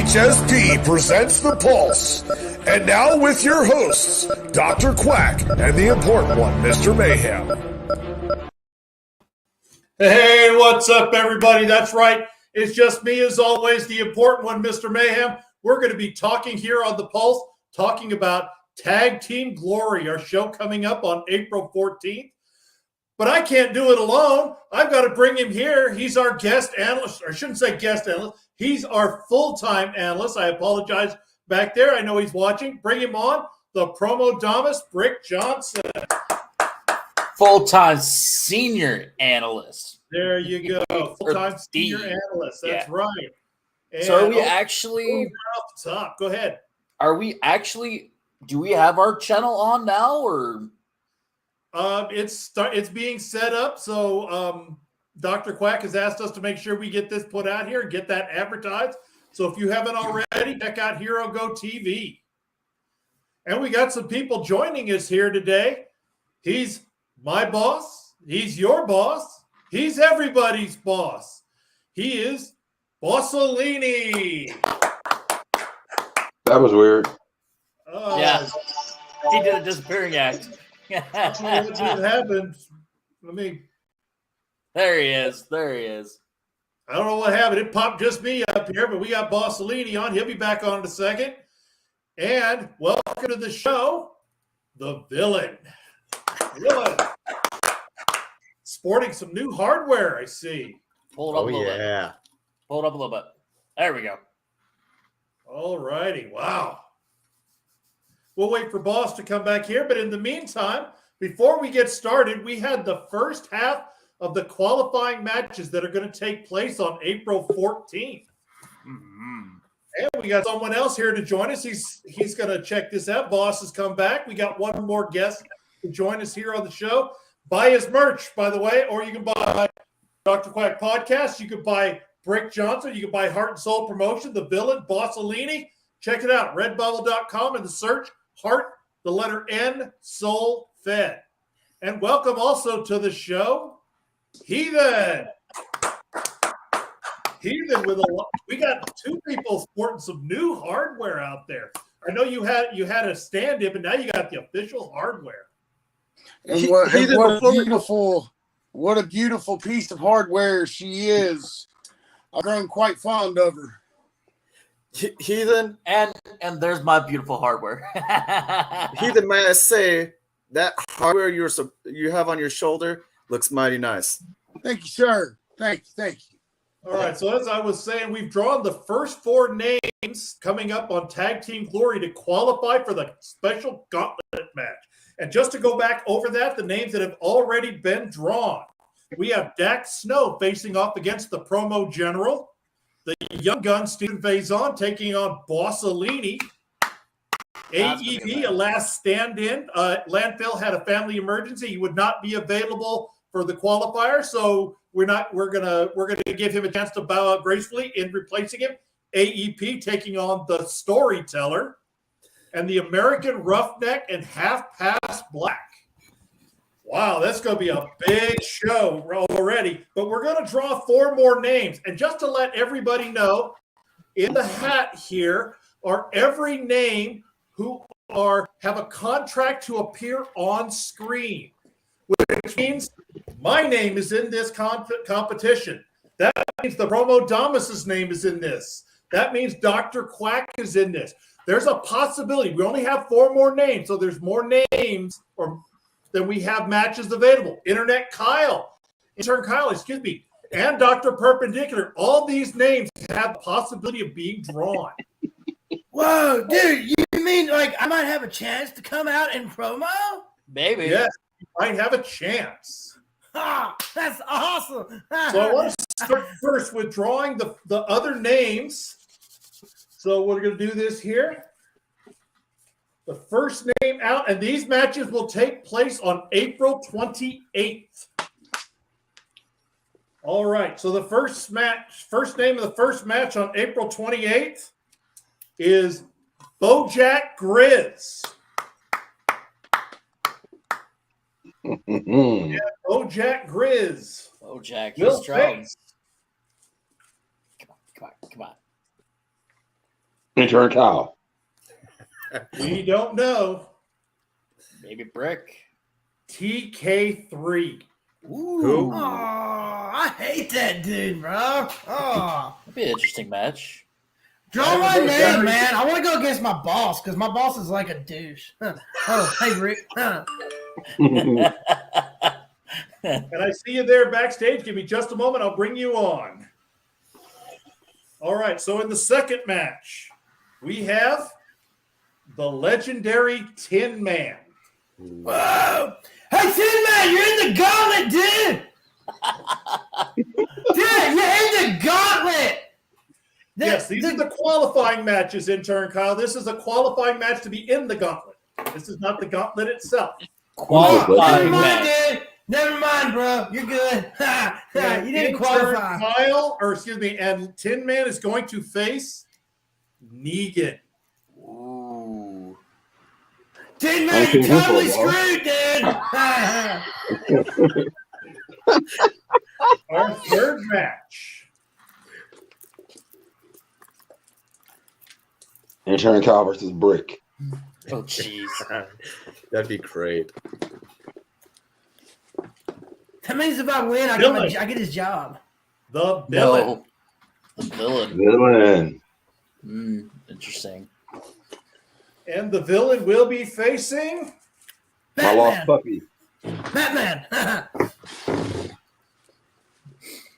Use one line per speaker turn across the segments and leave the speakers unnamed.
HSP presents The Pulse. And now with your hosts, Dr. Quack and the important one, Mr. Mayhem.
Hey, what's up, everybody? That's right. It's just me, as always, the important one, Mr. Mayhem. We're going to be talking here on The Pulse, talking about Tag Team Glory, our show coming up on April 14th. But I can't do it alone. I've got to bring him here. He's our guest analyst, or I shouldn't say guest analyst. He's our full-time analyst. I apologize back there. I know he's watching. Bring him on, the Promodamus, Brick Johnson.
Full-time senior analyst.
There you go. Full-time senior analyst. That's right. And
so are we actually
off the top? Go ahead.
Do we have our channel on now, or
it's being set up, so Dr. Quack has asked us to make sure we get this put out here and get that advertised. So if you haven't already, check out Hero Go TV. And we got some people joining us here today. He's my boss. He's your boss. He's everybody's boss. He is Bossolini.
That was weird.
Yeah. He did a disappearing act.
That's what happened.
There he is. There he is.
I don't know what happened. It popped just me up here, but we got Bossolini on. He'll be back on in a second. And welcome to the show, the villain. Sporting some new hardware, I see.
Hold up a little bit. Hold up a little bit. There we go.
All righty. Wow. We'll wait for Boss to come back here. But in the meantime, before we get started, we had the first half of the qualifying matches that are going to take place on April 14th.
Mm-hmm.
And we got someone else here to join us. He's going to check this out. Boss has come back. We got one more guest to join us here on the show. Buy his merch, by the way, or you can buy Dr. Quack Podcast. You can buy Brick Johnson. You can buy Heart and Soul Promotion, The Villain, Bossolini. Check it out, redbubble.com, and the search, Heart, the letter N, Soul Fed. And welcome also to the show, Heathen with a lot. We got two people sporting some new hardware out there. I know you had a stand-in, but now you got the official hardware.
And what a beautiful piece of hardware she is. I've grown quite fond of her.
Heathen,
and there's my beautiful hardware.
Heathen, may I say that hardware you have on your shoulder looks mighty nice.
Thank you, sir. Thank you.
All right, so as I was saying, we've drawn the first four names coming up on Tag Team Glory to qualify for the special gauntlet match. And just to go back over that, the names that have already been drawn. We have Dax Snow facing off against the Promo General. The young gun, Stephen Faison, taking on Bossolini. AEV, a last stand-in. Landfill had a family emergency. He would not be available for the qualifier, so we're gonna give him a chance to bow out gracefully in replacing him. AEP taking on the Storyteller. and the American Roughneck and Half Past Black. Wow, that's going to be a big show already. But we're going to draw 4 more names. And just to let everybody know, in the hat here are every name who have a contract to appear on screen, which means my name is in this competition. That means the Promodamus' name is in this. That means Dr. Quack is in this. There's a possibility. We only have 4 more names, so there's more names than we have matches available. Intern Kyle, and Dr. Perpendicular. All these names have the possibility of being drawn.
Whoa, dude, you mean like I might have a chance to come out in promo?
Maybe.
Yes, you might have a chance.
Ah, that's awesome.
So I want to start first with drawing the other names. So we're going to do this here. The first name out, and these matches will take place on April 28th. All right, so the first name of the first match on April 28th is Bojack Grizz. Yeah, Bojack Grizz.
Bojack,
Will
he's strong.
face.
Come on.
Intern Kyle.
We don't know.
Maybe Brick.
TK3.
Ooh. Oh, I hate that dude, bro. Oh.
That'd be an interesting match.
Draw my name, man. I want to go against my boss because my boss is like a douche. Oh, hey, Rick.
And I see you there backstage. Give me just a moment. I'll bring you on. All right. So in the second match, we have the legendary Tin Man.
Whoa. Hey, Tin Man, you're in the gauntlet, dude. Dude, you're in the gauntlet.
Yes, these are the qualifying matches, Intern Kyle. This is a qualifying match to be in the gauntlet. This is not the gauntlet itself.
Qualifying
Never mind,
match.
dude. Never mind, bro. You're good. You didn't qualify.
And Tin Man is going to face Negan.
Ooh.
Tin Man, you're totally screwed, dude.
Our third match.
Intern Kyle versus Brick.
Oh, jeez.
That'd be great.
That means if I win, I get his job.
The villain.
No. The villain.
Villain.
Interesting.
And the villain will be facing
My lost puppy.
Batman.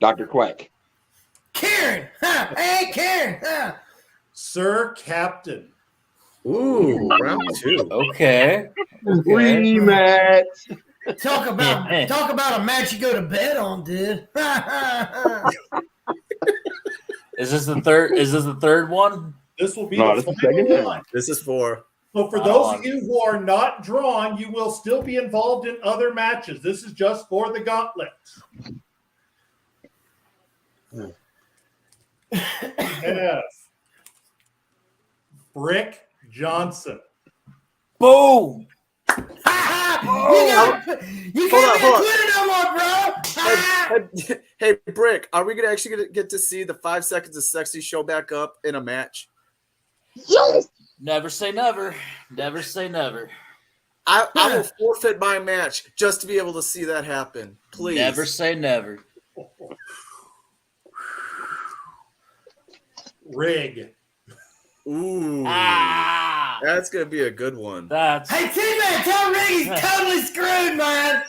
Dr. Quack.
Karen. Hey, Karen.
Sir Captain.
Ooh, round 2.
Okay.
Rematch.
Talk about a match you go to bed on, dude.
Is this the third one?
This will be
this
the
is second
final
time.
one.
This is 4.
So for those of you who are not drawn, you will still be involved in other matches. This is just for the gauntlet. We have Brick Johnson.
Boom.
You can't be included no more, bro.
Hey, Brick, are we gonna actually get to see the 5 Seconds of Sexy show back up in a match?
Yes.
Never say never. Never say never.
I will forfeit my match just to be able to see that happen. Please.
Never say never.
Rig.
Ooh.
Ah.
That's gonna be a good one.
That's
Hey, T-Man, tell Rick he's totally screwed, man.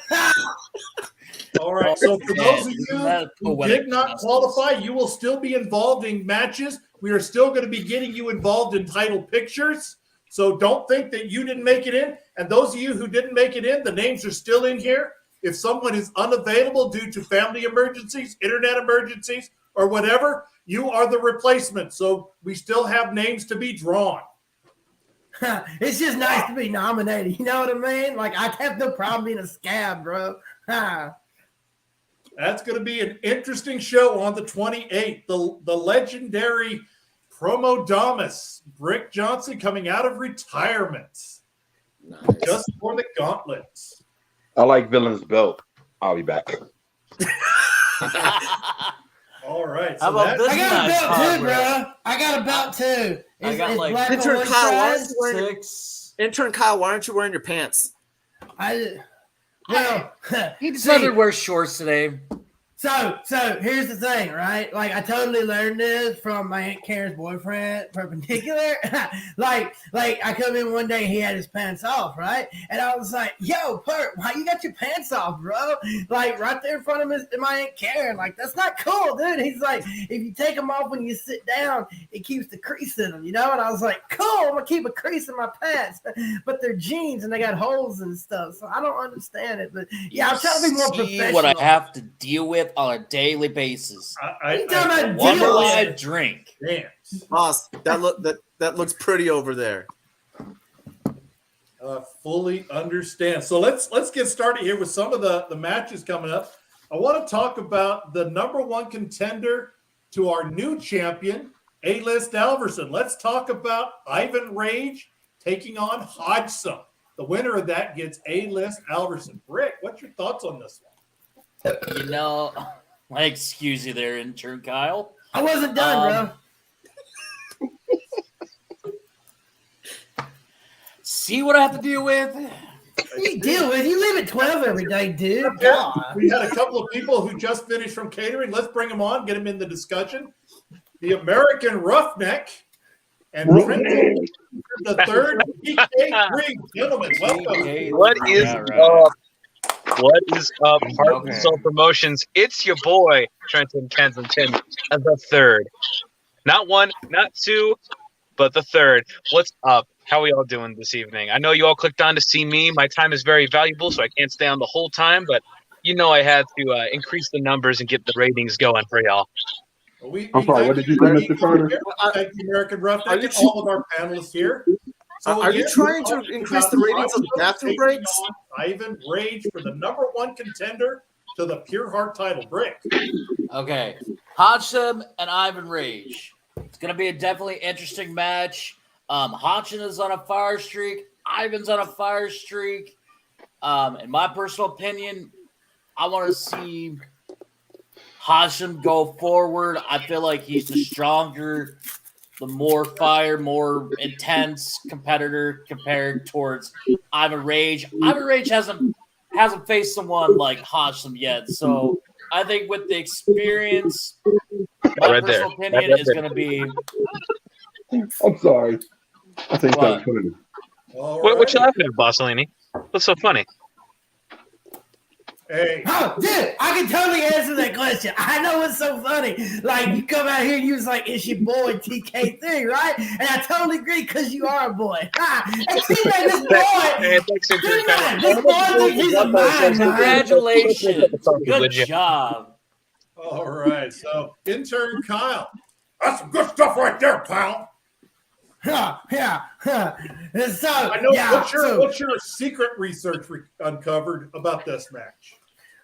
All right. So for those of you
That
who
poetic
did not
justice.
qualify, you will still be involved in matches. We are still going to be getting you involved in title pictures. So don't think that you didn't make it in. And those of you who didn't make it in, the names are still in here. If someone is unavailable due to family emergencies, internet emergencies, or whatever, you are the replacement. So we still have names to be drawn.
It's just nice to be nominated. You know what I mean? Like, I have no problem being a scab, bro.
That's going to be an interesting show on the 28th. The legendary Promodamus, Brick Johnson coming out of retirement.
Nice.
Just for the gauntlets.
I like Villain's belt. I'll be back.
All right.
How about this?
I got a
nice
belt too,
hardware?
bro. I got a belt too.
I got like
Black
Intern
Orange
Kyle, why
size?
aren't you wearing
6.
Intern Kyle, why aren't you wearing your pants?
Well,
He
see,
decided to wear shorts today.
So here's the thing, right? Like I totally learned this from my Aunt Karen's boyfriend, perpendicular. like I come in one day, he had his pants off, right? And I was like, "Yo, Pert, why you got your pants off, bro?" Like right there in front of my Aunt Karen. Like that's not cool, dude. He's like, "If you take them off when you sit down, it keeps the crease in them, you know." And I was like, "Cool, I'm gonna keep a crease in my pants," but they're jeans and they got holes and stuff, so I don't understand it. But yeah, I'm trying to be more
See
professional.
what I have to deal with on a daily basis.
You talking about
One
deal
more
with
I
it?
drink.
Dance.
Boss, that looks pretty over there.
Fully understand. So let's get started here with some of the matches coming up. I want to talk about the number one contender to our new champion, A-List Alverson. Let's talk about Ivan Rage taking on Hodgson. The winner of that gets A-List Alverson. Rick, what's your thoughts on this one?
You know, I excuse you there, intern Kyle.
I wasn't done, bro.
See what I have to deal with?
You deal with. You leave at 12 every day, dude.
Yeah,
God.
we had a couple of people who just finished from catering. Let's bring them on, get them in the discussion. The American Roughneck and Prince the third PK3. Gentlemen, welcome.
What is up? What is up, Heart and Soul Promotions? It's your boy, Trenton Kensington, the third. Not one, not two, but the third. What's up? How are we all doing this evening? I know you all clicked on to see me. My time is very valuable, so I can't stay on the whole time, but you know I had to increase the numbers and get the ratings going for y'all.
I'm sorry, what did you say, Mr. Carter?
Thank you, American Roughneck, and all of our panelists here. So
Are you
again,
trying to
we're
increase
talking
the ratings of
about
bathroom
taking
breaks?
on Ivan Rage for the number one contender to the Pure Heart title. Brick.
Okay. Hodgson and Ivan Rage. It's going to be a definitely interesting match. Hodgson is on a fire streak. Ivan's on a fire streak. In my personal opinion, I want to see Hodgson go forward. I feel like he's the stronger, the more fire, more intense competitor compared towards Ivan Rage. Ivan Rage hasn't faced someone like Hodgson yet, so I think with the experience, my
Right
personal
there.
opinion
Right
is
there.
going to be.
I'm sorry. I think
What?
that's funny.
All
What you
right.
laughing at, Bossolini? What's so funny?
Hey,
Oh, dude, I can totally answer that question. I know what's so funny. Like, you come out here and you was like, it's your boy TK3, right? And I totally agree because you are a boy. And see, man, this boy,
Hey, thanks,
see,
intern
man,
Kyle.
this boy thinks he's a man, man.
Congratulations.
Would
Good
you?
job.
all right. So, intern Kyle. That's some good stuff right there, pal.
Yeah. And so,
I know.
yeah.
What's your secret research uncovered about this match?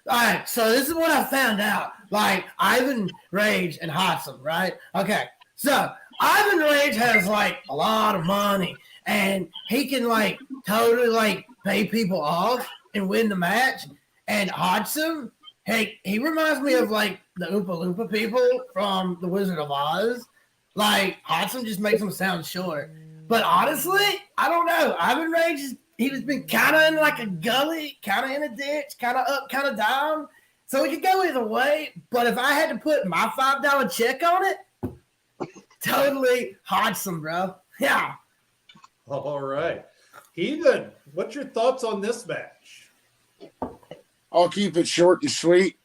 All right, so this is what I found out. Like Ivan Rage and Hodgson, right? Okay, so Ivan Rage has like a lot of money, and he can like totally like pay people off and win the match. And Hodgson, hey, he reminds me of like the Oompa Loompa people from The Wizard of Oz. Like Hodgson just makes him sound short. But honestly, I don't know. Ivan Rage he's been kind of in like a gully, kind of in a ditch, kind of up, kind of down. So it could go either way. But if I had to put my $5 check on it, totally Hodgson, bro. Yeah.
All right. Heathen, what's your thoughts on this match?
I'll keep it short and sweet.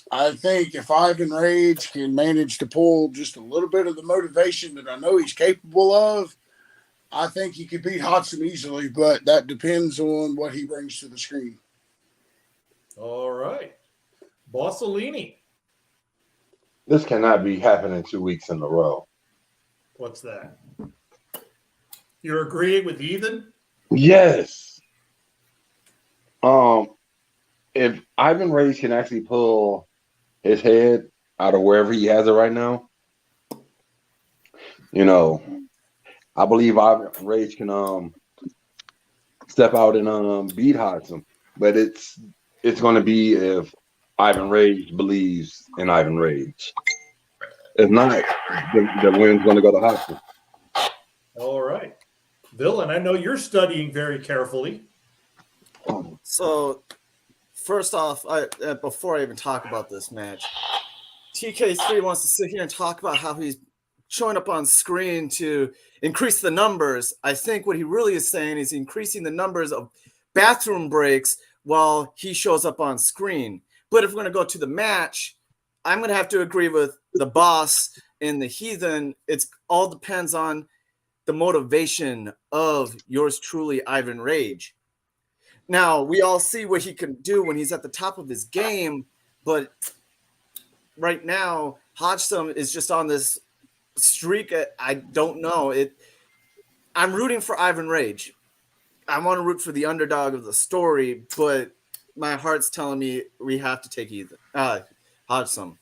I think if Ivan Rage can manage to pull just a little bit of the motivation that I know he's capable of, I think he could beat Hodgson easily, but that depends on what he brings to the screen.
All right. Bossolini,
This cannot be happening 2 weeks in a row.
what's that? You're agreeing with Heathen?
Yes. If Ivan Rage can actually pull his head out of wherever he has it right now, You know, I believe Ivan Rage can step out and beat Hodson, but it's going to be if Ivan Rage believes in Ivan Rage. If not, the win's going to go to Hodson.
All right. Villain, I know you're studying very carefully.
So, first off, before I even talk about this match, TK3 wants to sit here and talk about how he's showing up on screen to increase the numbers. I think what he really is saying is increasing the numbers of bathroom breaks while he shows up on screen. But if we're going to go to the match, I'm going to have to agree with the boss and the Heathen. It all depends on the motivation of yours truly, Ivan Rage. Now, we all see what he can do when he's at the top of his game, but right now, Hodgson is just on this streak. I don't know. I'm rooting for Ivan Rage. I want to root for the underdog of the story, but my heart's telling me we have to take Hodgson.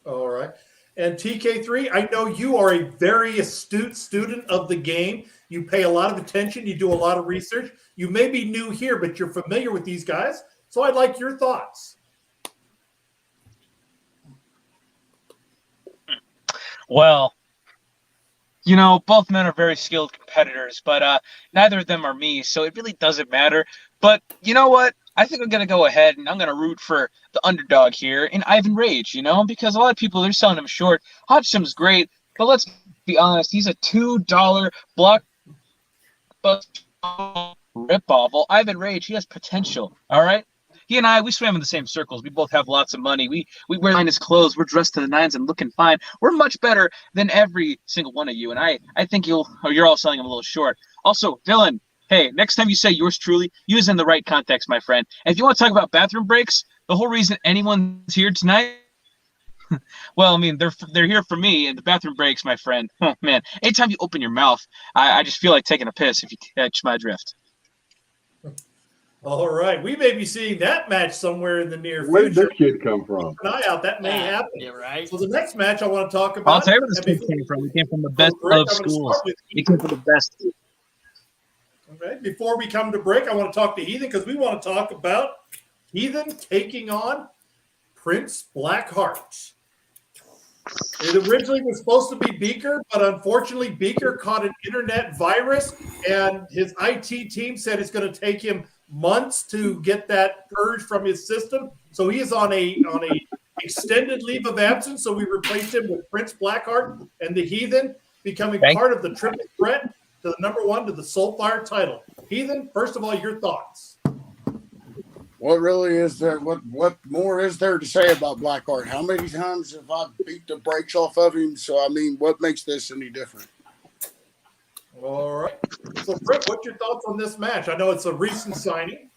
All right. And TK3, I know you are a very astute student of the game. You pay a lot of attention. You do a lot of research. You may be new here, but you're familiar with these guys. So I'd like your thoughts.
Well, you know, both men are very skilled competitors, but neither of them are me, so it really doesn't matter. But you know what? I think I'm going to go ahead and I'm going to root for the underdog here in Ivan Rage, you know, because a lot of people, they're selling him short. Hodgson's great, but let's be honest, he's a $2 blockbuster ripoff. Well, Ivan Rage, he has potential, all right? He and I, we swam in the same circles. We both have lots of money. We wear finest clothes. We're dressed to the nines and looking fine. We're much better than every single one of you, and I think you're all selling him a little short. Also, Villain, hey, next time you say yours truly, use it in the right context, my friend. And if you want to talk about bathroom breaks, the whole reason anyone's here tonight, well, I mean, they're here for me, and the bathroom breaks, my friend. Oh, man, anytime you open your mouth, I just feel like taking a piss, if you catch my drift.
All right. We may be seeing that match somewhere in the near
Where did
future.
this kid come from?
Keep an eye out. That may happen.
Yeah, right.
So the next match I want to talk about.
I'll tell you where this kid came from. He came from the best of schools. He came from the best.
Okay. Before we come to break, I want to talk to Heathen because we want to talk about Heathen taking on Prince Blackheart. It originally was supposed to be Beaker, but unfortunately Beaker caught an internet virus, and his IT team said it's going to take him months to get that purged from his system. So he is on a extended leave of absence. So we replaced him with Prince Blackheart and the Heathen, becoming part of the triple threat to the number one to the Soulfire title. Heathen, first of all, your thoughts.
What really is there? What more is there to say about Blackheart? How many times have I beat the brakes off of him? So, I mean, what makes this any different?
All right. So, Britt, what's your thoughts on this match? I know it's a recent signing.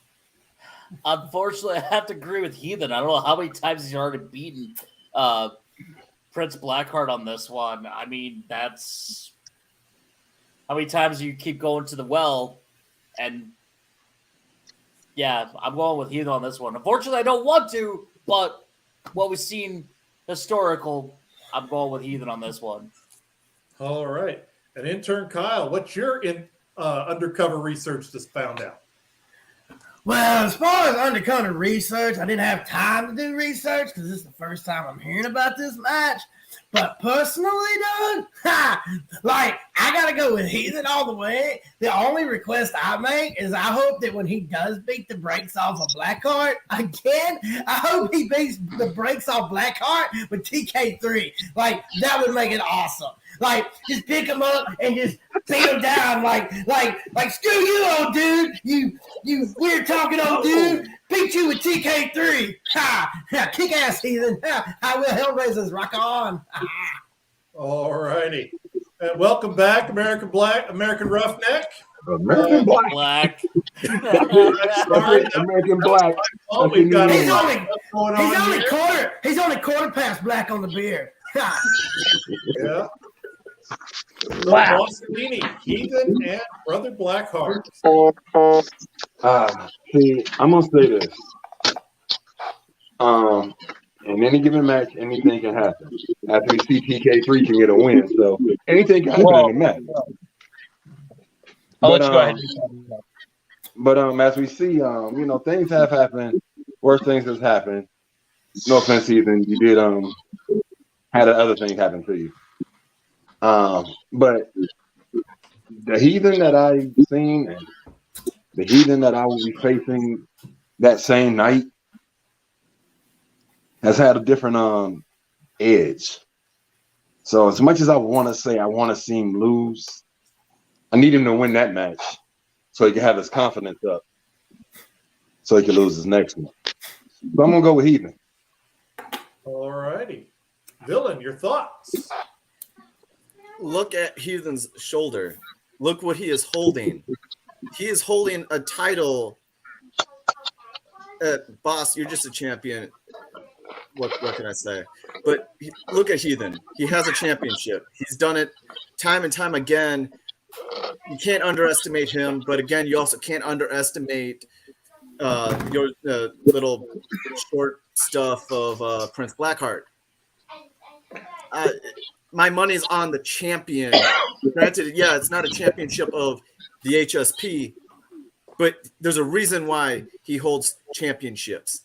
Unfortunately, I have to agree with Heathen. I don't know how many times he's already beaten Prince Blackheart on this one. I mean, that's how many times you keep going to the well. And, yeah, I'm going with Heathen on this one. Unfortunately, I don't want to, but what we've seen historical, I'm going with Heathen on this one.
All right. And intern Kyle, what's your undercover research just found out?
Well, as far as undercover research, I didn't have time to do research because this is the first time I'm hearing about this match. But personally, dude, like, I got to go with Heathen all the way. The only request I make is I hope that when he does beat the brakes off of Blackheart again, I hope he beats the brakes off Blackheart with TK3. Like, that would make it awesome. Like, just pick him up and just beat him down. Like, screw you, old dude. You weird talking old dude. Beat you with TK3. Kick ass, Heathen. I will Hellraisers. Rock on.
All righty. And welcome back, American Roughneck.
American Black. American Black.
Oh, we've got
He's only quarter past black on the beard.
Yeah. Wow. Heathen and Brother Blackheart.
See, I'm gonna say this. in any given match, anything can happen. After we see TK3 can get a win, so anything can happen in a match.
I'll let you go ahead.
But as we see, things have happened. Worse things has happened. No offense, Ethan. You did had other things happen to you. But the heathen that I've seen and the heathen that I will be facing that same night has had a different edge. So as much as I want to say I want to see him lose, I need him to win that match so he can have his confidence up so he can lose his next one. So I'm going to go with Heathen.
All righty. Dylan, your thoughts?
Look at Heathen's shoulder. Look what he is holding. He is holding a title. Boss, you're just a champion. What can I say? But look at Heathen. He has a championship. He's done it time and time again. You can't underestimate him, but again, you also can't underestimate your little short stuff of Prince Blackheart. My money's on the champion. Granted, yeah, it's not a championship of the HSP, but there's a reason why he holds championships.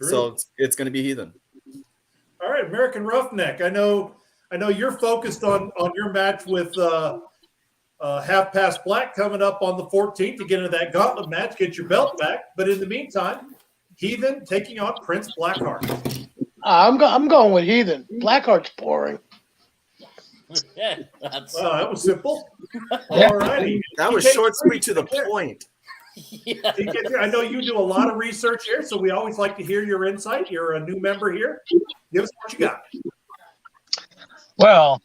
So it's going to be Heathen.
All right, American Roughneck. I know you're focused on your match with Half Past Black coming up on the 14th to get into that gauntlet match, get your belt back. But in the meantime, Heathen taking on Prince Blackheart.
I'm going with Heathen. Blackheart's boring.
That was simple. All righty.
That was short, sweet, to the point.
Yeah.
I know you do a lot of research here, so we always like to hear your insight. You're a new member here. Give us what you got.
Well,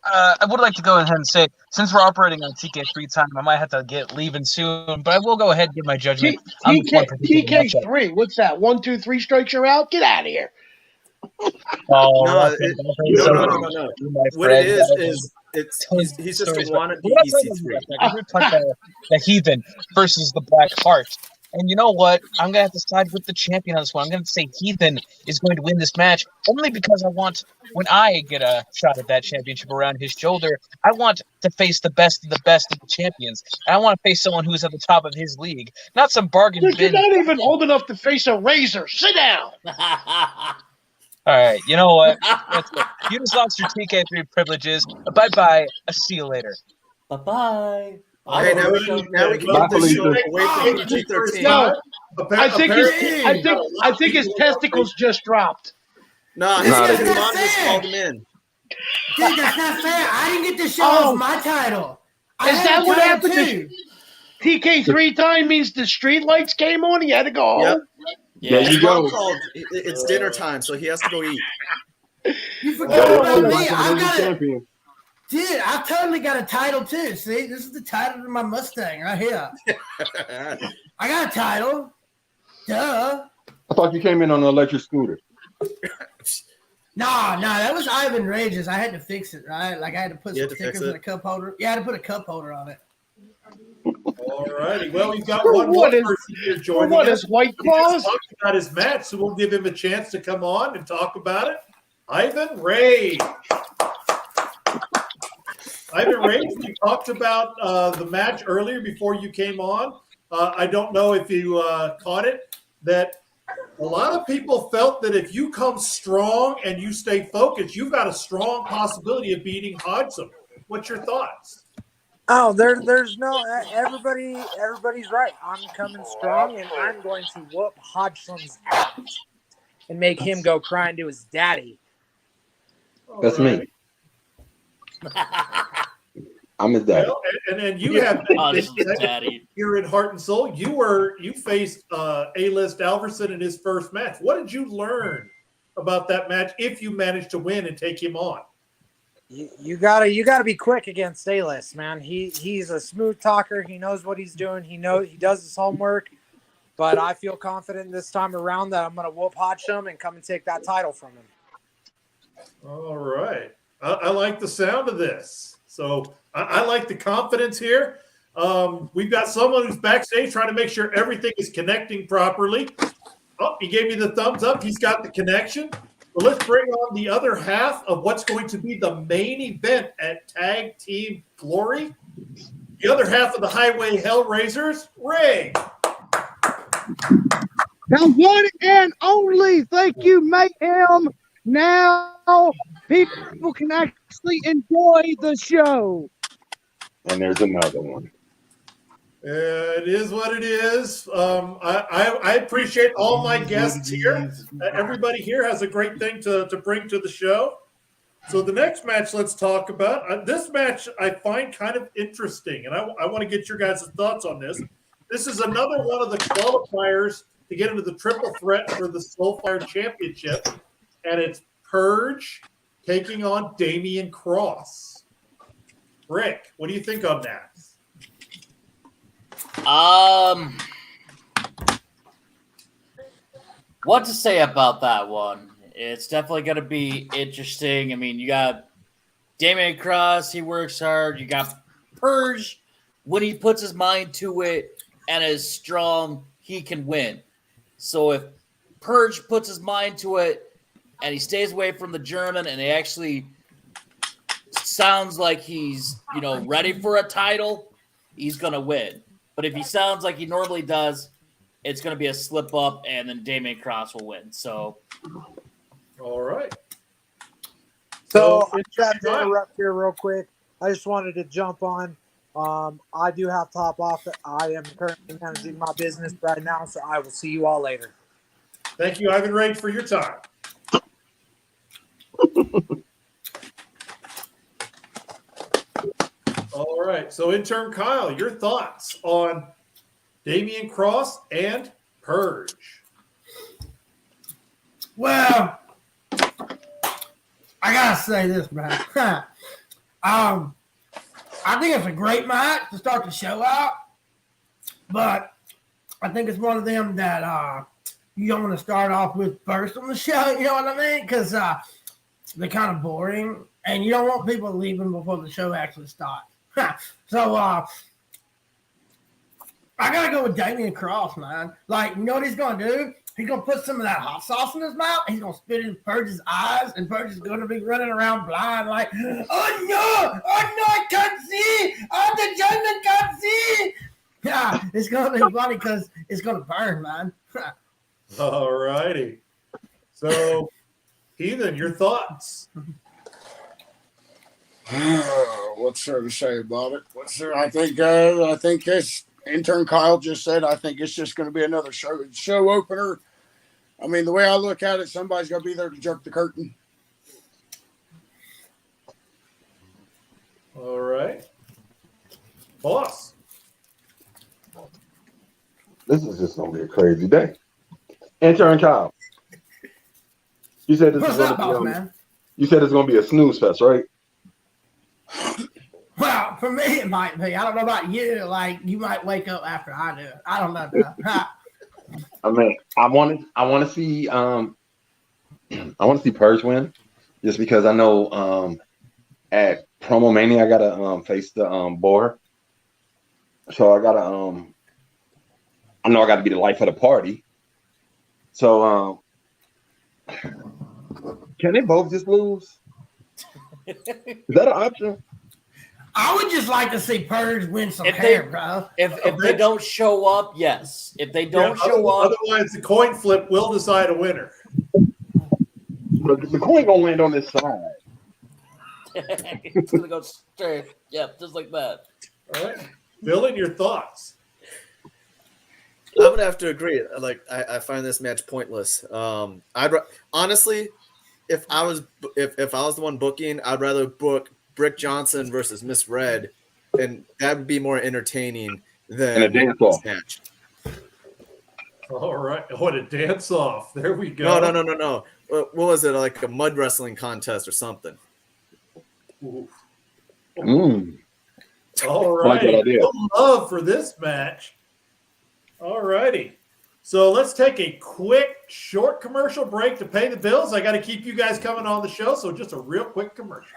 I would like to go ahead and say, since we're operating on TK3 time, I might have to get leaving soon, but I will go ahead and give my judgment.
TK3, what's that? 1, 2, 3 strikes, you're out? Get out of here.
No. What it is he's just a wannabe EC3.
I'm going to talk about the Heathen versus the Black Heart. And you know what? I'm going to have to side with the champion on this one. I'm going to say Heathen is going to win this match only because I want, when I get a shot at that championship around his shoulder, I want to face the best of the champions. And I want to face someone who's at the top of his league, not some bargain bin.
You're not even old enough to face a Razor. Sit down.
All right, you know what? You just lost your TK3 privileges. Bye-bye. I'll see you later.
Bye-bye.
Okay, now we can get this show away from PG-13.
No, I think his testicles just dropped.
No, his mom just called him in.
Dude, that's not fair. I didn't get to show off my title.
Is that what happened to TK3 time means the street lights came on? He had to go home?
Yep.
Yeah.
There you go.
It's dinner time, so he has to go eat.
You forgot about me.
Champion.
Dude, I totally got a title too. See, this is the title of my Mustang right here. I got a title. Duh.
I thought you came in on an electric scooter.
No, that was Ivan Rage's. I had to fix it, right? Like I had to put some stickers in a cup holder. Yeah, I had to put a cup holder on it.
All righty. Well, we've got one more person here joining us.
What is White Claws?
Talking about his match, so we'll give him a chance to come on and talk about it. Ivan Rage. Ivan Rage, we talked about the match earlier before you came on. I don't know if you caught it, that a lot of people felt that if you come strong and you stay focused, you've got a strong possibility of beating Hodgson. What's your thoughts?
Oh, there's no everybody's right. I'm coming strong, and I'm going to whoop Hodgson's ass and make him go crying to his daddy.
That's me. I'm his daddy.
Well, and then you have
daddy.
You're in Heart and Soul. You faced A-List Alverson in his first match. What did you learn about that match if you managed to win and take him on?
You gotta be quick against A-List, man. He's a smooth talker. He knows what he's doing. He does his homework. But I feel confident this time around that I'm gonna whoop Hodgson and come and take that title from him.
All right. I like the sound of this. So I like the confidence here. We've got someone who's backstage trying to make sure everything is connecting properly. Oh, he gave me the thumbs up. He's got the connection. Well, let's bring on the other half of what's going to be the main event at Tag Team Glory. The other half of the Highway Hellraisers, Ray.
The one and only, thank you, Mayhem. Now people can actually enjoy the show.
And there's another one.
It is what it is. I appreciate all my guests here. Everybody here has a great thing to bring to the show. So the next match let's talk about. This match I find kind of interesting, and I want to get your guys' thoughts on this. This is another one of the qualifiers to get into the triple threat for the Soulfire Championship, and it's Purge taking on Damian Cross. Rick, what do you think on that?
What to say about that one? It's definitely going to be interesting. I mean, you got Damian Cross, he works hard. You got Purge, when he puts his mind to it and is strong, he can win. So if Purge puts his mind to it and he stays away from the German and he actually sounds like he's, ready for a title, he's going to win. But if he sounds like he normally does, it's going to be a slip up, and then Damian Cross will win. So,
all right.
So I got to interrupt here real quick. I just wanted to jump on. I do have to hop off. I am currently managing my business right now, so I will see you all later.
Thank you, Ivan Rage, for your time. All right. So, intern Kyle, your thoughts on Damian Cross and Purge?
Well, I gotta say this, man. I think it's a great match to start the show out, but I think it's one of them that you don't want to start off with first on the show. You know what I mean? Because they're kind of boring, and you don't want people leaving before the show actually starts. So I gotta go with Damian Cross, man. Like, you know what he's gonna do? He's gonna put some of that hot sauce in his mouth. He's gonna spit in Purge's eyes, and Purge is gonna be running around blind, like, oh no, I can't see. Oh, the German can't see. Yeah, it's gonna be funny because it's gonna burn, man.
All righty. So, Heathen, your thoughts?
What's there to say about it? I think as intern Kyle just said, I think it's just going to be another show opener. I mean, the way I look at it, somebody's going to be there to jerk the curtain.
All right. Boss.
This is just going to be a crazy day. Intern Kyle, you said this is going to be man? You said it's going to be a snooze fest, right?
Well, for me, it might be. I don't know about you. Like, you might wake up after I do. I don't know.
I mean, I want to see Purge win, just because I know at Promomania I gotta face the Boar, so I know I gotta be the life of the party. So can they both just lose? Is that an option?
I would just like to see Purge win some hair, bro.
If they don't show up, yes. If they don't show up,
otherwise the coin flip will decide a winner.
But the coin gonna land on this side.
It's gonna go straight. Yep, just like that.
All right, Bill, your thoughts?
I would have to agree. Like, I find this match pointless. Honestly, if I was the one booking, I'd rather book Brick Johnson versus Miss Red, and that would be more entertaining than
a dance-off
match.
All right, what a dance-off! There we go.
No. What was it, like a mud wrestling contest or something?
All right,
like
no love for this match. All righty. So let's take a quick, short commercial break to pay the bills. I got to keep you guys coming on the show, so just a real quick commercial.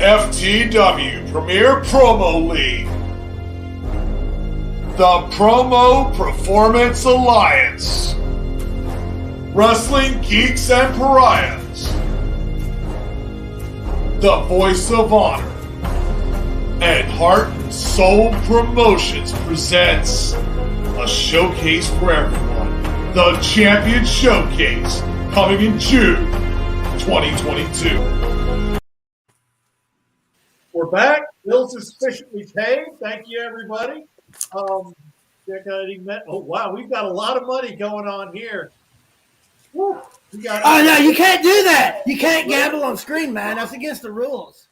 FTW Premier Promo League, the Promo Performance Alliance, Wrestling Geeks and Pariahs, the Voice of Honor, and Heart and Soul Promotions presents a showcase for everyone, the Champion Showcase, coming in June 2022.
We're back. Bills are sufficiently paid. Thank you, everybody. Oh, wow. We've got a lot of money going on here. Woo.
Oh, no, you can't do that. You can't gamble on screen, man. That's against the rules.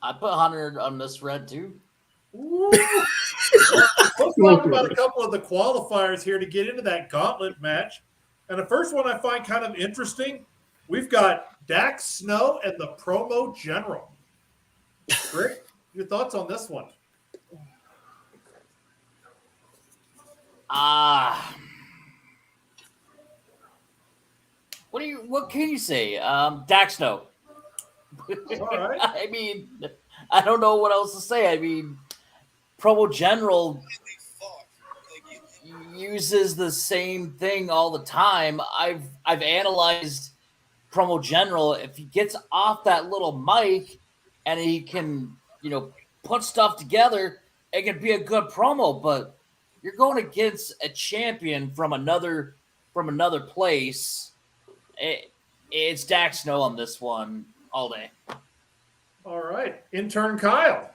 I put 100 on this red, too.
Let's talk about a couple of the qualifiers here to get into that gauntlet match. And the first one I find kind of interesting, we've got Dax Snow and the Promo General. Rick, your thoughts on this one?
What can you say? Dax Snow.
All right.
I mean, I don't know what else to say. I mean, Promo General uses the same thing all the time. I've analyzed Promo General. If he gets off that little mic and he can, put stuff together, it can be a good promo. But you're going against a champion from another place. It's Dax Snow on this one all day.
All right. Intern Kyle.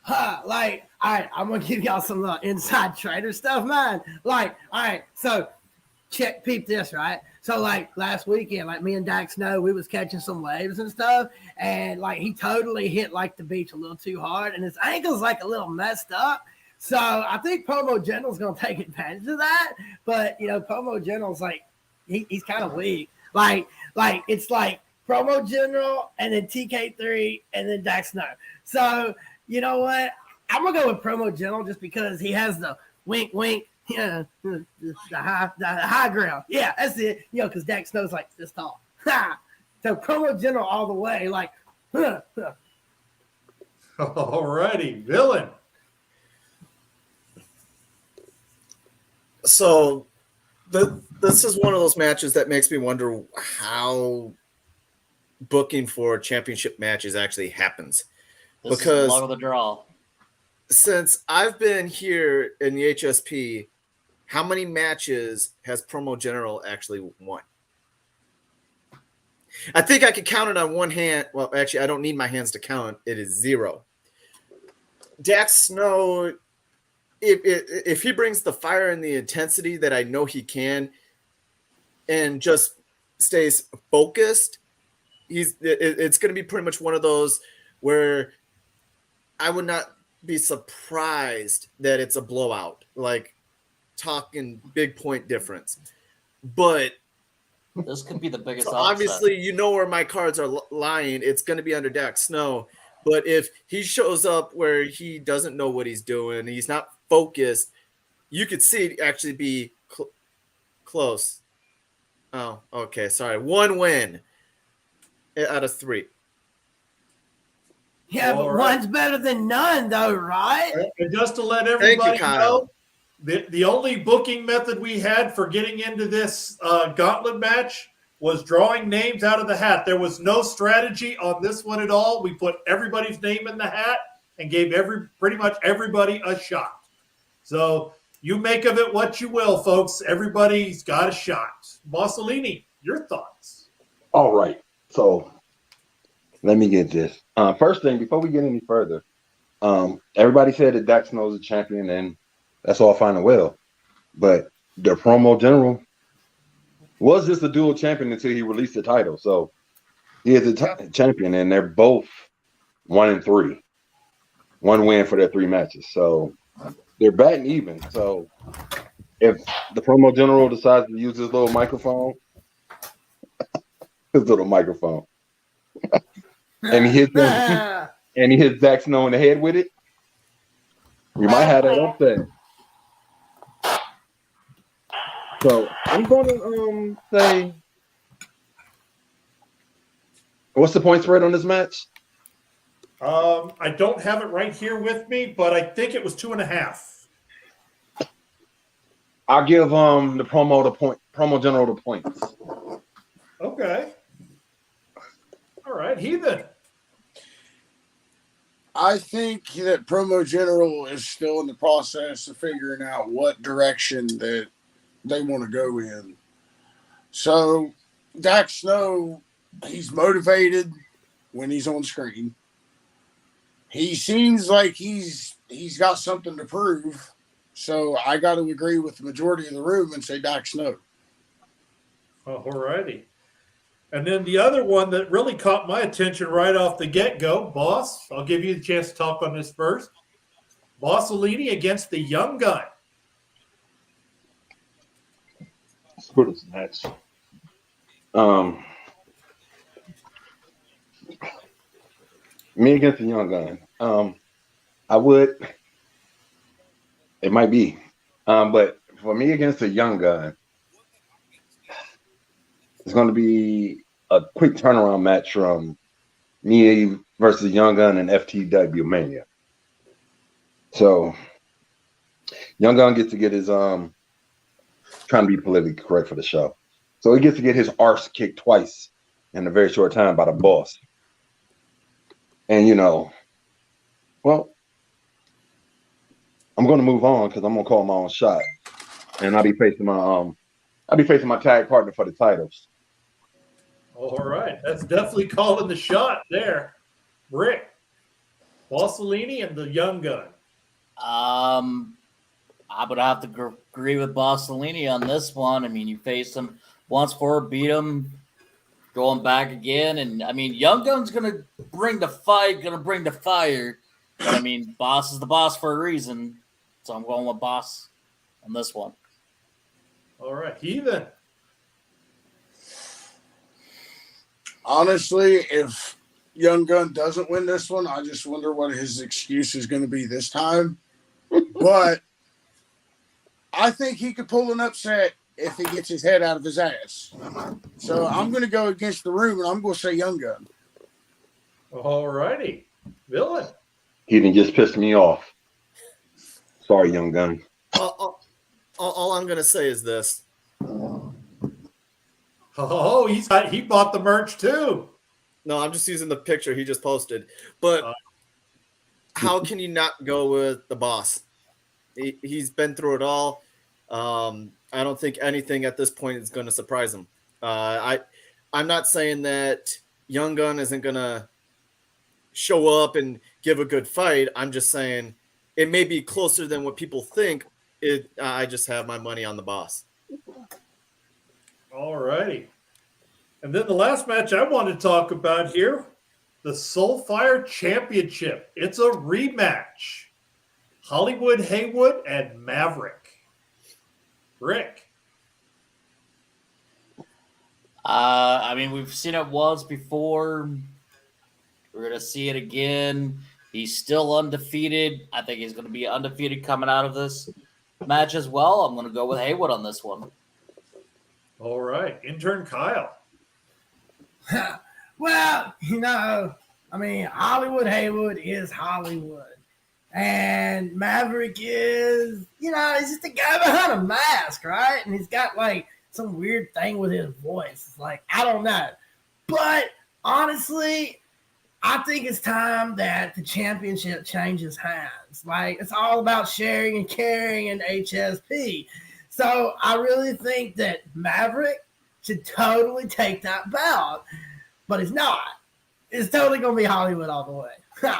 All right, I'm going to give y'all some inside trader stuff, man. All right, so peep this, right? So, last weekend, me and Dax Snow, we was catching some waves and stuff, and, he totally hit, the beach a little too hard, and his ankle's, a little messed up. So, I think Promo General's going to take advantage of that, but, Promo General's, he's kind of weak. It's Promo General, and then TK3, and then Dax Snow. So, you know what? I'm going to go with Promo General just because he has the wink, the high ground. Yeah, that's it. Because Dax Snow's this tall. So Promo General all the way.
All righty. Villain.
So this is one of those matches that makes me wonder how booking for championship matches actually happens.
This
because
is luck of the draw.
Since I've been here in the HSP, how many matches has Promo General actually won? I think I could count it on one hand. Well, actually, I don't need my hands to count. It is 0. Dax Snow, if he brings the fire and the intensity that I know he can and just stays focused, it's going to be pretty much one of those where I would not be surprised that it's a blowout, talking big point difference. But
this could be the biggest.
So obviously, where my cards are lying. It's going to be under Dax Snow. But if he shows up where he doesn't know what he's doing, he's not focused, you could see it actually be close. Oh, okay. Sorry. 1 win out of 3.
Yeah, but one's better than none, though, right?
And just to let everybody know, the only booking method we had for getting into this gauntlet match was drawing names out of the hat. There was no strategy on this one at all. We put everybody's name in the hat and gave pretty much everybody a shot. So you make of it what you will, folks. Everybody's got a shot. Mussolini, your thoughts?
All right. So let me get this. First thing, before we get any further, everybody said that Dax Snow is a champion, and that's all fine and well. But the Promo General was just a dual champion until he released the title. So he is a champion, and they're both 1-3. 1 win for their 3 matches. So they're batting even. So if the Promo General decides to use his little microphone, and he hits Dax Snow in the head with it, we might have that upset. So I'm gonna say, what's the point spread on this match?
I don't have it right here with me, but I think it was 2.5.
I'll give the promo general the points.
Okay. All right, Heathen.
I think that Promo General is still in the process of figuring out what direction that they want to go in. So, Dax Snow, he's motivated when he's on screen. He seems like he's got something to prove. So, I got to agree with the majority of the room and say Dax Snow.
All righty. And then the other one that really caught my attention right off the get-go, Boss, I'll give you the chance to talk on this first. Bossolini against the Young Gun.
Put us next. Me against the Young Gun. I would. It might be. But for me against the Young Gun, it's going to be a quick turnaround match from me versus Young Gun and FTW Mania. So Young Gun gets to get his trying to be politically correct for the show. So he gets to get his arse kicked twice in a very short time by the Boss. And well, I'm going to move on because I'm going to call my own shot, and I'll be facing my tag partner for the titles.
All right, that's definitely calling the shot there, Rick. Bossolini and the Young Gun.
I would have to agree with Bossolini on this one. I mean, you faced him once before, beat him, going back again, and I mean, Young Gun's gonna bring the fight, gonna bring the fire. But I mean, Boss is the boss for a reason, so I'm going with Boss on this one.
All right, Heathen.
Honestly, if Young Gun doesn't win this one, I just wonder what his excuse is going to be this time. But I think he could pull an upset if he gets his head out of his ass. So I'm going to go against the room, and I'm going to say Young Gun.
All righty. Villain.
He didn't just piss me off. Sorry, Young Gun.
All I'm going to say is this.
Oh, he bought the merch too.
No, I'm just using the picture he just posted. But how can you not go with the Boss? He's been through it all. I don't think anything at this point is going to surprise him. I'm not saying that Young Gun isn't going to show up and give a good fight. I'm just saying it may be closer than what people think. I just have my money on the Boss.
All righty. And then the last match I want to talk about here, the Soulfire Championship. It's a rematch. Hollywood Haywood and Maverick. Rick.
I mean, we've seen it once before. We're going to see it again. He's still undefeated. I think he's going to be undefeated coming out of this match as well. I'm going to go with Haywood on this one.
All right. Intern Kyle.
Well, I mean, Hollywood Haywood is Hollywood. And Maverick is, he's just a guy behind a mask, right? And he's got like some weird thing with his voice. It's like, I don't know. But honestly, I think it's time that the championship changes hands. Like, it's all about sharing and caring in HSP. So I really think that Maverick should totally take that belt, but it's not. It's totally going to be Hollywood all the way.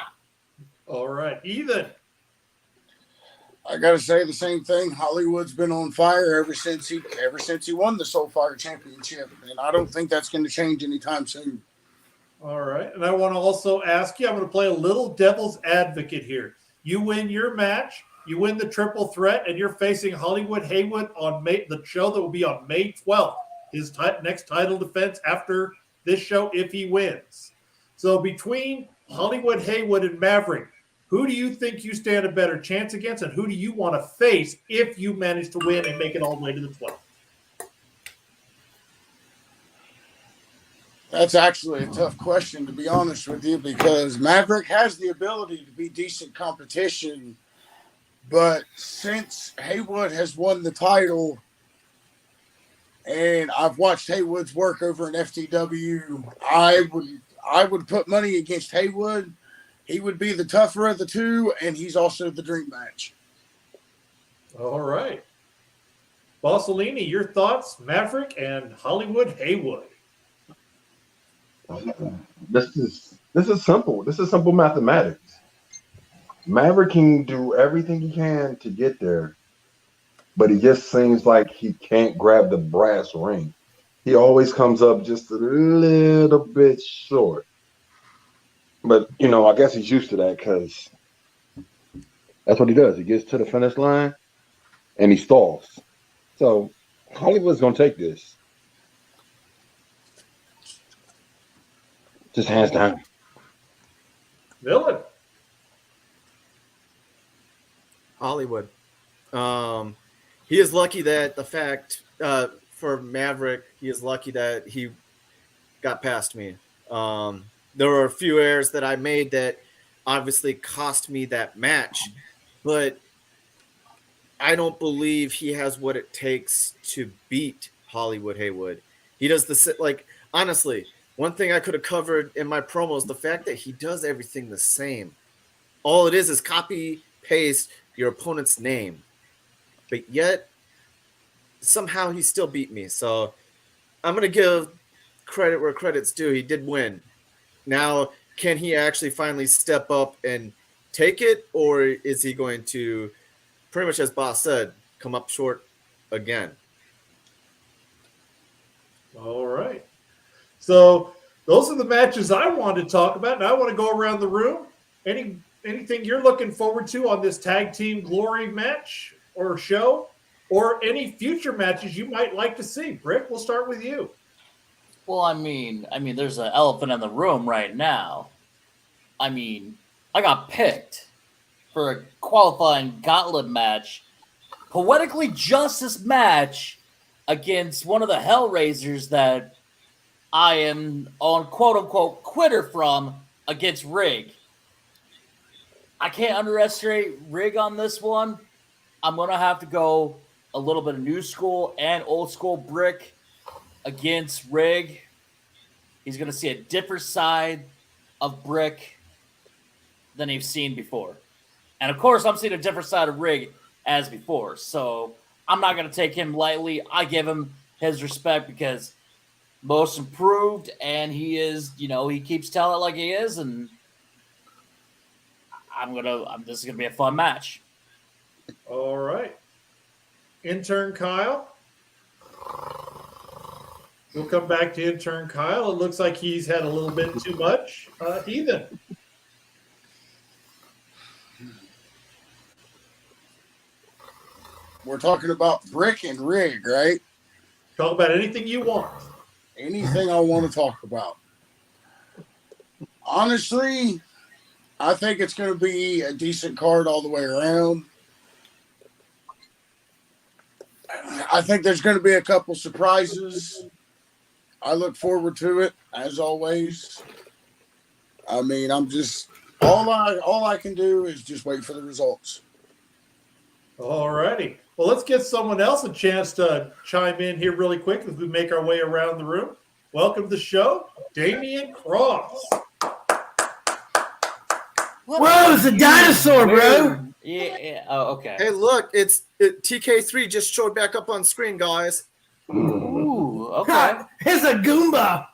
All right. Ethan.
I got to say the same thing. Hollywood's been on fire ever since he won the Soulfire Championship, and I don't think that's going to change anytime soon.
All right. And I want to also ask you, I'm going to play a little devil's advocate here. You win your match, you win the triple threat, and you're facing Hollywood Haywood on the show that will be on May 12th, his next title defense after this show if he wins. So between Hollywood Haywood and Maverick, who do you think you stand a better chance against, and who do you want to face if you manage to win and make it all the way to the 12th?
That's actually a tough question, to be honest with you, because Maverick has the ability to be decent competition. But since Haywood has won the title, and I've watched Haywood's work over in FTW, I would put money against Haywood. He would be the tougher of the two, and he's also the dream match.
All right. Bossolini, your thoughts, Maverick and Hollywood Haywood.
This is simple. This is simple mathematics. Maverick can do everything he can to get there, but he just seems like he can't grab the brass ring. He always comes up just a little bit short. But, I guess he's used to that because that's what he does. He gets to the finish line and he stalls. So Hollywood's going to take this. Just hands down.
Villain.
Hollywood. He is lucky that for Maverick, he is lucky that he got past me. There were a few errors that I made that obviously cost me that match, but I don't believe he has what it takes to beat Hollywood Haywood. He does honestly, one thing I could have covered in my promo is the fact that he does everything the same. All it is copy, paste your opponent's name. But yet, somehow he still beat me. So I'm going to give credit where credit's due. He did win. Now, can he actually finally step up and take it? Or is he going to, pretty much as Boss said, come up short again?
All right. So those are the matches I wanted to talk about. And I want to go around the room. Anything you're looking forward to on this Tag Team Glory match or show? Or any future matches you might like to see? Brick, we'll start with you.
Well, I mean, there's an elephant in the room right now. I got picked for a qualifying gauntlet match, poetically justice match against one of the Hellraisers that I am on quote-unquote quitter from against Rig. I can't underestimate Rig on this one. I'm going to have to go a little bit of new school and old school Brick against Rig. He's going to see a different side of Brick than he's seen before. And of course, I'm seeing a different side of Rig as before. So I'm not going to take him lightly. I give him his respect because most improved, and he is, he keeps telling it like he is, and this is going to be a fun match.
All right. Intern Kyle. We'll come back to intern Kyle. It looks like he's had a little bit too much. Heathen.
We're talking about Brick and Rig, right?
Talk about anything you want.
Anything I want to talk about. Honestly, I think it's going to be a decent card all the way around. I think there's going to be a couple surprises. I look forward to it, as always. I'm just all I can do is just wait for the results.
All righty. Well, let's give someone else a chance to chime in here really quick as we make our way around the room. Welcome to the show, Damian Cross.
Whoa, it's a dinosaur, bro.
Yeah. Oh, okay.
Hey, look, TK3 just showed back up on screen, guys.
Ooh, okay.
It's a Goomba.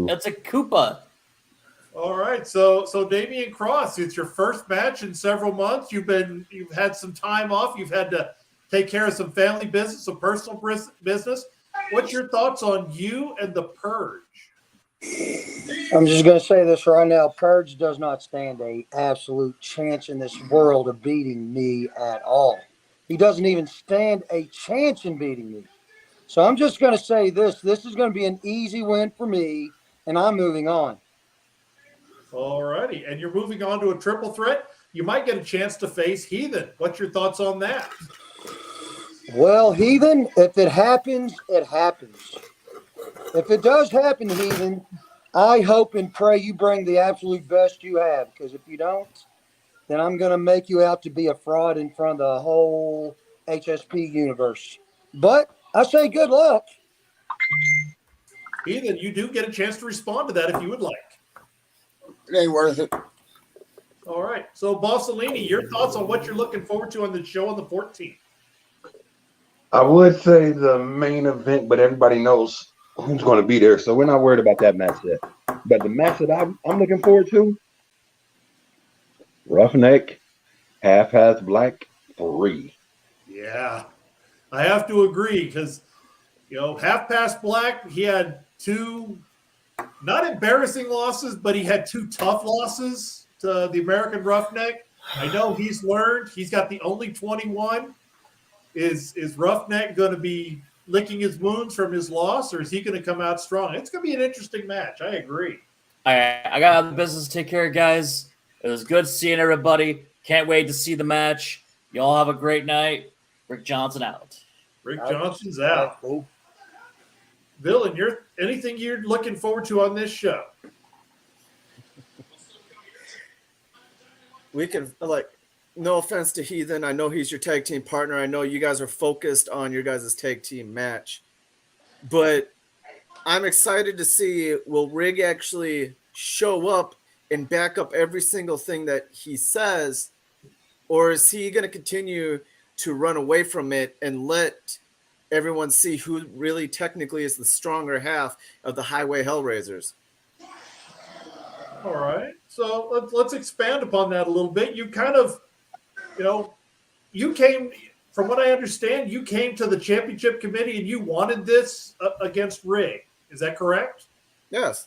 That's a Koopa.
All right, so Damian Cross, it's your first match in several months. You've had some time off. You've had to take care of some family business, some personal business. What's your thoughts on you and the Purge?
I'm just going to say this right now. Purge does not stand an absolute chance in this world of beating me at all. He doesn't even stand a chance in beating me. So I'm just going to say this. This is going to be an easy win for me, and I'm moving on.
All righty. And you're moving on to a triple threat. You might get a chance to face Heathen. What's your thoughts on that?
Well, Heathen, if it happens, it happens. If it does happen, Heathen, I hope and pray you bring the absolute best you have. Because if you don't, then I'm going to make you out to be a fraud in front of the whole HSP universe. But I say good luck.
Heathen, you do get a chance to respond to that if you would like.
It ain't worth it.
All right. So, Bossolini, your thoughts on what you're looking forward to on the show on the 14th?
I would say the main event, but everybody knows who's going to be there, so we're not worried about that match yet. But the match that I'm looking forward to, Roughneck, Half-Ass Black 3.
Yeah, I have to agree because, Half-Past Black, he had 2 not embarrassing losses, but he had 2 tough losses to the American Roughneck. I know he's learned. He's got the only 21. Is Roughneck going to be licking his wounds from his loss, or is he going to come out strong? It's going to be an interesting match. I agree.
I got other business to take care of, guys. It was good seeing everybody. Can't wait to see the match. You all have a great night. Rick Johnson out.
Rick Johnson's out. Villain, anything you're looking forward to on this show?
We can, no offense to Heathen. I know he's your tag team partner. I know you guys are focused on your guys' tag team match. But I'm excited to see, will Rig actually show up and back up every single thing that he says? Or is he going to continue to run away from it and let everyone see who really technically is the stronger half of the Highway Hellraisers?
All right. So let's expand upon that a little bit. You kind of, you came, from what I understand, you came to the championship committee and you wanted this against Rig. Is that correct?
Yes.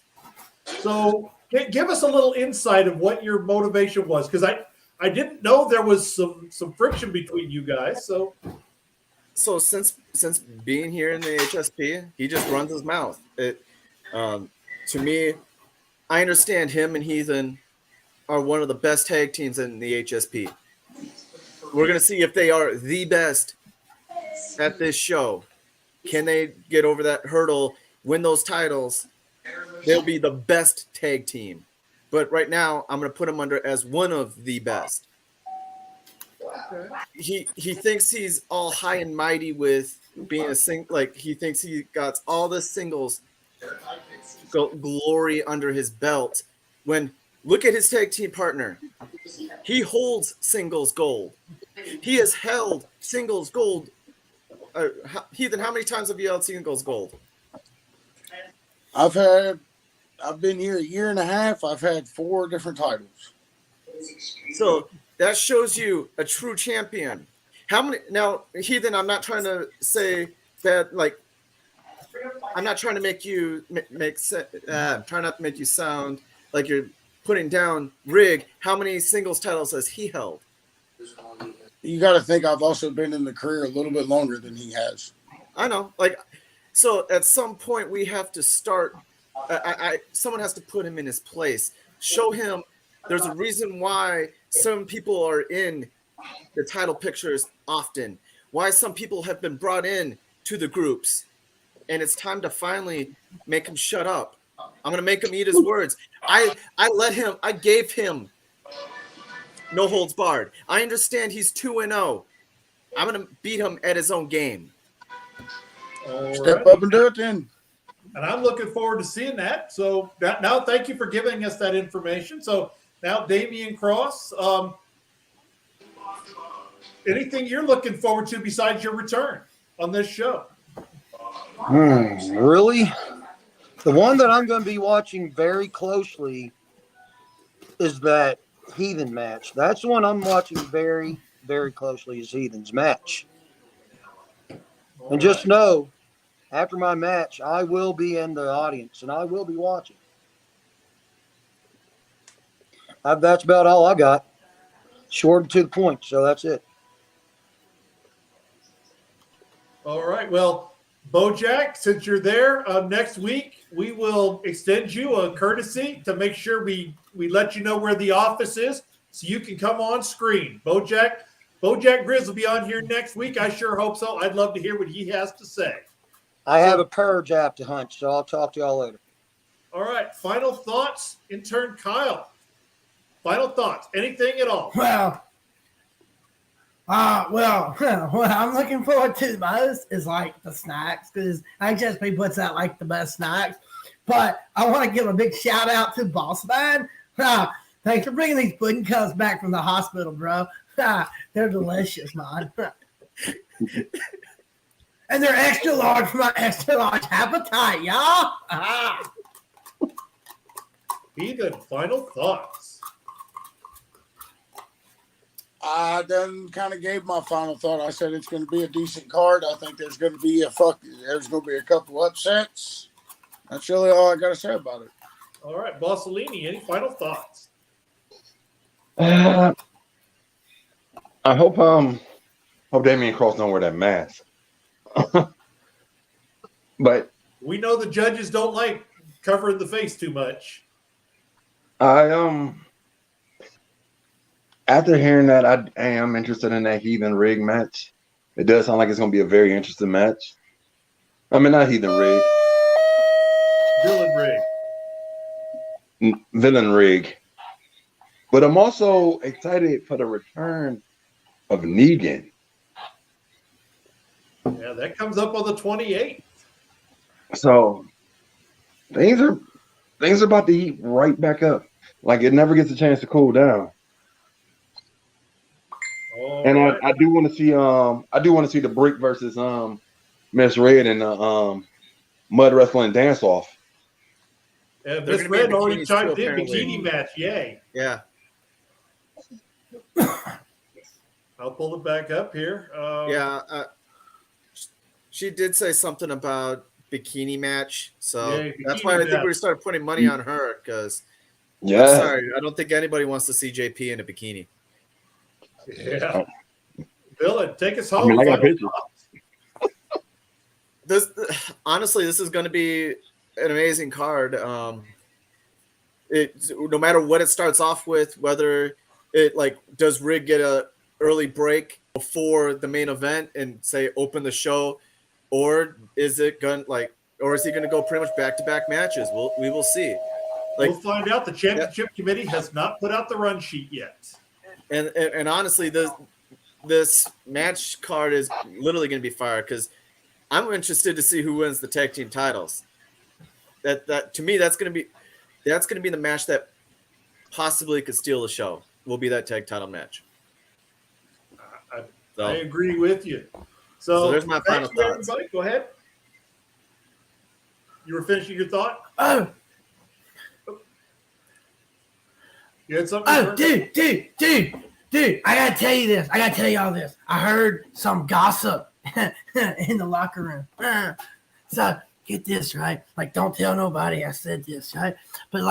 So
give us a little insight of what your motivation was, because I didn't know there was some friction between you guys. So
since being here in the HSP, he just runs his mouth. To me, I understand him and Heathen are one of the best tag teams in the HSP. We're going to see if they are the best at this show. Can they get over that hurdle, win those titles? They'll be the best tag team. But right now, I'm going to put them under as one of the best. He thinks he's all high and mighty with being he thinks he got all the singles glory under his belt. When look at his tag team partner, he holds singles gold. He has held singles gold. Heathen, how many times have you held singles gold?
I've been here a year and a half. I've had 4 different titles.
So that shows you a true champion. How many now, Heathen? I'm not trying to say that I'm not trying to make you try not to make you sound like you're putting down Rig. How many singles titles has he held?
You got to think I've also been in the career a little bit longer than he has.
I know. So at some point we have to start. Someone has to put him in his place. Show him there's a reason why some people are in the title pictures often. Why some people have been brought in to the groups. And it's time to finally make him shut up. I'm going to make him eat his words. I gave him no holds barred. I understand he's 2-0. I'm going to beat him at his own game.
Step up and do it then.
And I'm looking forward to seeing that. So now thank you for giving us that information. So now Damian Cross, anything you're looking forward to besides your return on this show?
Really? The one that I'm going to be watching very closely is that Heathen match. That's the one I'm watching very, very closely is Heathen's match. And just know, after my match, I will be in the audience and I will be watching. That's about all I got. Short and to the point, so that's it.
All right. Well, Bojack, since you're there, next week we will extend you a courtesy to make sure we let you know where the office is so you can come on screen. Bojack, Bojack Grizz will be on here next week. I sure hope so. I'd love to hear what he has to say.
I have a purge app to hunt, so I'll talk to y'all later.
All right. Final thoughts, intern Kyle. Final thoughts. Anything at all?
Well, what I'm looking forward to the most is like the snacks, because HSP puts out like the best snacks. But I want to give a big shout out to Boss Man. Thanks for bringing these pudding cups back from the hospital, bro. They're delicious, man. And they're extra large for my extra large appetite, y'all.
Ethan, final thoughts.
I done kind of gave my final thought. I said it's going to be a decent card. I think there's going to be a couple upsets. That's really all I got to say about it.
All right, Bossolini, any final thoughts?
I hope Damian Cross don't wear that mask. But
we know the judges don't like covering the face too much.
I after hearing that, I am interested in that Heathen Rig match. It does sound like it's going to be a very interesting match. I mean, not Heathen Rig. Villain Rig. But I'm also excited for the return of Negan.
Yeah, that comes up on the 28th.
So things are about to heat right back up. Like it never gets a chance to cool down. And I do want to see the Brick versus Miss Red and the Mud Wrestling Dance Off.
Yeah, Miss Red already chimed in bikini match. Yay.
Yeah.
I'll pull it back up here.
She did say something about bikini match, so
Yeah,
that's
bikini
why I think
match.
we started putting money on her. Because I'm sorry, I don't think anybody wants to see JP in a bikini.
Yeah. Villain, take us home.
I got pictures.
Honestly, this is going to be an amazing card. No matter what it starts off with, whether it does Rig get a early break before the main event and say open the show, or is it going or is he going to go pretty much back-to-back matches? We will see.
We'll find out. The championship committee has not put out the run sheet yet.
And honestly, this match card is literally going to be fire because I'm interested to see who wins the tag team titles. That to me, that's going to be the match that possibly could steal the show. Will be that tag title match.
I agree with you. So
there's my final thoughts.
Everybody. Go ahead. You were finishing your thought?
Oh.
You had something?
Oh, dude. I got to tell you this. I got to tell y'all this. I heard some gossip in the locker room. So get this, right? Don't tell nobody I said this, right? But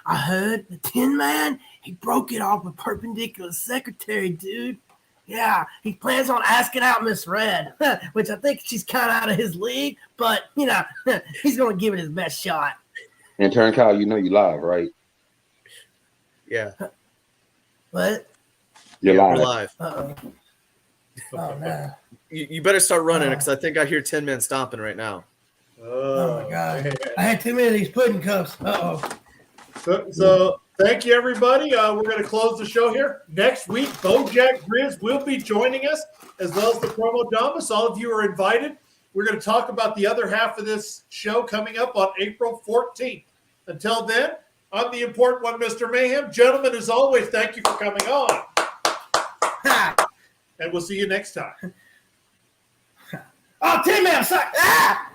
I heard the Tin Man, he broke it off with Perpendicular Secretary, dude. Yeah, he plans on asking out Miss Red, which I think she's kind of out of his league, but, he's going to give it his best shot.
And turn Kyle, you live, right?
Yeah.
What?
You're
We're
live.
live.
Uh-oh. Oh, no.
You better start running it because I think I hear 10 men stomping right now.
Oh, my God. I had too many of these pudding cups. Uh-oh.
So thank you, everybody. We're going to close the show here. Next week, Bojack Grizz will be joining us, as well as the Promodamus. All of you are invited. We're going to talk about the other half of this show coming up on April 14th. Until then, I'm the important one, Mr. Mayhem. Gentlemen, as always, thank you for coming on. And we'll see you next time.
Oh, Tin Man, sorry. Ah!